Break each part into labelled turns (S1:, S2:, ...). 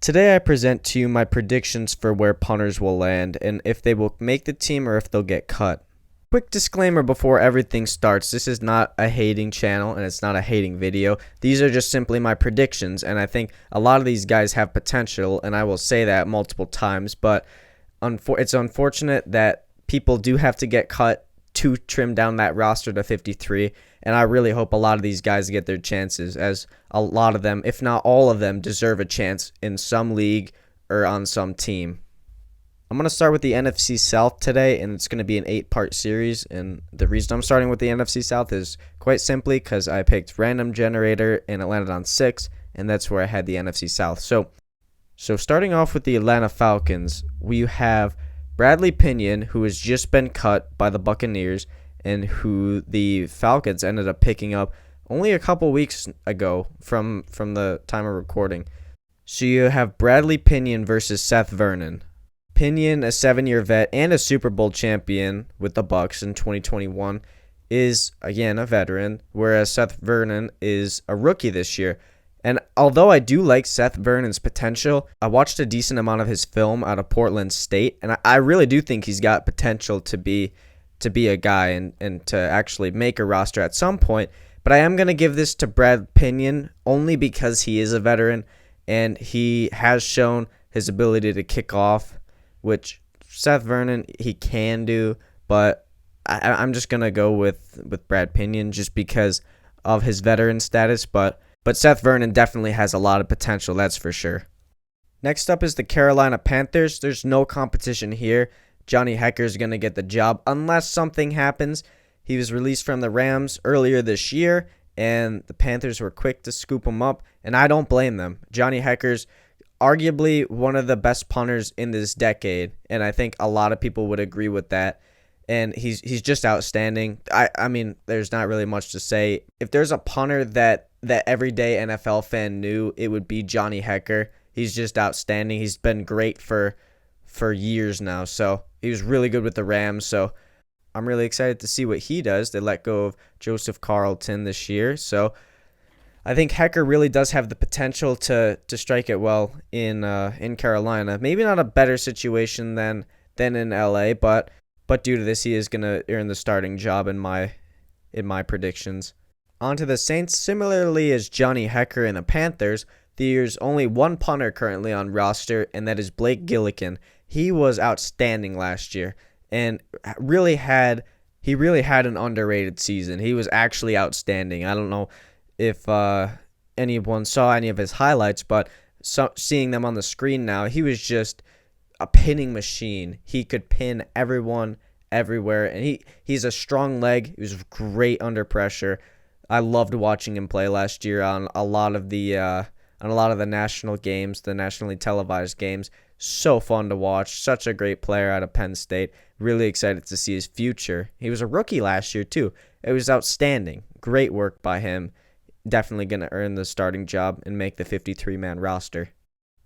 S1: Today I present to you my predictions for where punters will land and if they will make the team or if they'll get cut. Quick disclaimer before everything starts, this is not a hating channel and it's not a hating video. These are just simply my predictions, and I think a lot of these guys have potential, and I will say that multiple times, but it's unfortunate that people do have to get cut to trim down that roster to 53, and I really hope a lot of these guys get their chances, as a lot of them, if not all of them, deserve a chance in some league or on some team. I'm going to start with the NFC South today, and it's going to be an 8-part series, and the reason I'm starting with the NFC South is quite simply because I picked random generator and it landed on 6, and that's where I had the NFC South. So starting off with the Atlanta Falcons, we have Bradley Pinion, who has just been cut by the Buccaneers and who the Falcons ended up picking up only a couple weeks ago from the time of recording. So you have Bradley Pinion versus Seth Vernon. Pinion, a 7-year vet and a Super Bowl champion with the Bucs in 2021, is again a veteran, whereas Seth Vernon is a rookie this year. And although I do like Seth Vernon's potential, I watched a decent amount of his film out of Portland State, and I really do think he's got potential to be a guy and to actually make a roster at some point. But I am going to give this to Brad Pinion only because he is a veteran and he has shown his ability to kick off, which Seth Vernon, he can do, but I'm just going to go with Brad Pinion just because of his veteran status, but Seth Vernon definitely has a lot of potential, that's for sure. Next up is the Carolina Panthers. There's no competition here. Johnny Hekker is going to get the job unless something happens. He was released from the Rams earlier this year, and the Panthers were quick to scoop him up, and I don't blame them. Johnny Hekker's arguably one of the best punters in this decade, and I think a lot of people would agree with that. And he's just outstanding. I mean, there's not really much to say. If there's a punter that everyday NFL fan knew, it would be Johnny Hekker. He's just outstanding. He's been great for years now. So he was really good with the Rams. So I'm really excited to see what he does. They let go of Joseph Carlton this year. So I think Hekker really does have the potential to strike it well in Carolina. Maybe not a better situation than in LA, but due to this, he is going to earn the starting job in my predictions. On to the Saints. Similarly as Johnny Hekker and the Panthers, there's only one punter currently on roster, and that is Blake Gillikin. He was outstanding last year and really had an underrated season. He was actually outstanding. I don't know if anyone saw any of his highlights, but seeing them on the screen now, he was just a pinning machine. He could pin everyone everywhere, and he's a strong leg. He was great under pressure. I loved watching him play last year on a lot of the national games, the nationally televised games. So fun to watch. Such a great player out of Penn State. Really excited to see his future. He was a rookie last year too. It was outstanding. Great work by him. Definitely going to earn the starting job and make the 53-man roster.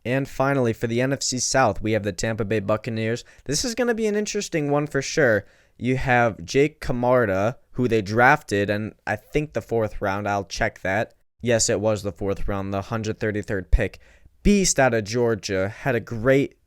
S1: And finally, for the NFC South, we have the Tampa Bay Buccaneers. This is going to be an interesting one for sure. You have Jake Camarda, who they drafted, and I think the 4th round. I'll check that. Yes, it was the 4th round, the 133rd pick. Beast out of Georgia. Had a great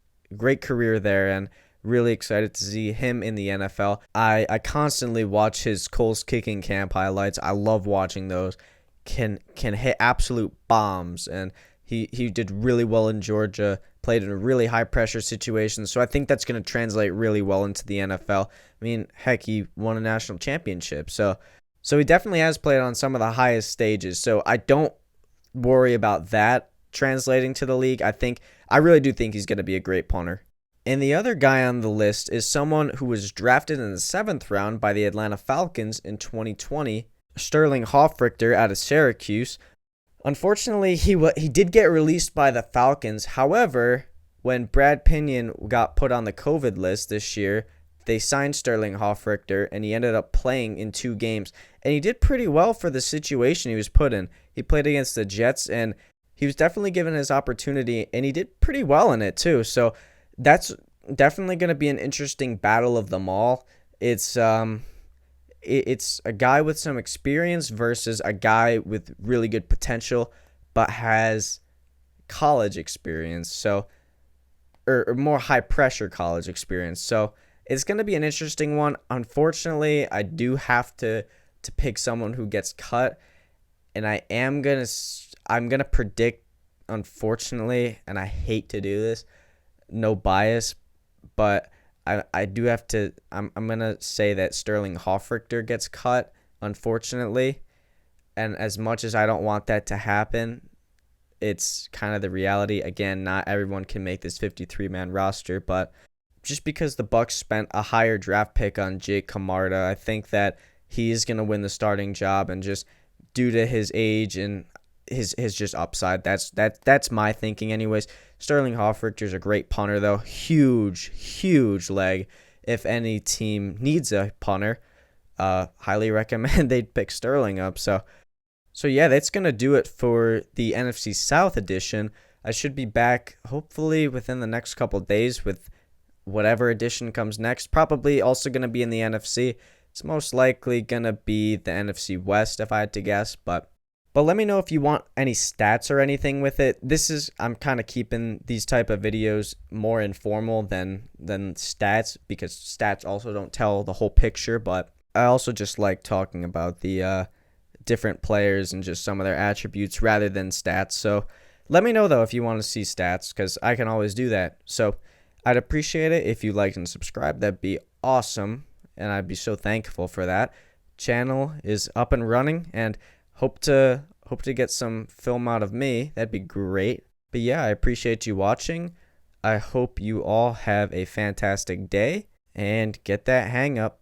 S1: career there, and really excited to see him in the NFL. I constantly watch his Colts kicking camp highlights. I love watching those. Can hit absolute bombs, and he did really well in Georgia, played in a really high-pressure situation, so I think that's going to translate really well into the NFL. I mean, heck, he won a national championship, so he definitely has played on some of the highest stages, so I don't worry about that translating to the league. I really do think he's going to be a great punter. And the other guy on the list is someone who was drafted in the 7th round by the Atlanta Falcons in 2020, Sterling Hoffrichter out of Syracuse. Unfortunately, he did get released by the Falcons. However, when Brad Pinion got put on the COVID list this year, they signed Sterling Hoffrichter, and he ended up playing in 2 games. And he did pretty well for the situation he was put in. He played against the Jets, and he was definitely given his opportunity, and he did pretty well in it too. So that's definitely going to be an interesting battle of them all. It's a guy with some experience versus a guy with really good potential, but has college experience, so or more high pressure college experience. So it's going to be an interesting one. Unfortunately, I do have to pick someone who gets cut, and I'm going to predict, unfortunately, and I hate to do this, no bias, but I do have to I'm going to say that Sterling Hoffrichter gets cut, unfortunately. And as much as I don't want that to happen, it's kind of the reality. Again, not everyone can make this 53-man roster, but just because the Bucks spent a higher draft pick on Jake Camarda, I think that he is going to win the starting job, and just due to his age and his just upside, that's my thinking anyways. Sterling Hoffrichter's a great punter though. Huge leg. If any team needs a punter, highly recommend they pick Sterling up. So yeah, that's going to do it for the NFC South edition. I should be back hopefully within the next couple days with whatever edition comes next. Probably also going to be in the NFC. It's most likely going to be the NFC West if I had to guess, but let me know if you want any stats or anything with it. I'm kind of keeping these type of videos more informal than stats, because stats also don't tell the whole picture, but I also just like talking about the different players and just some of their attributes rather than stats. So let me know though if you want to see stats, because I can always do that. So I'd appreciate it if you liked and subscribed. That'd be awesome, and I'd be so thankful for that. Channel is up and running, and hope to get some film out of me. That'd be great. But yeah, I appreciate you watching. I hope you all have a fantastic day and get that hang up.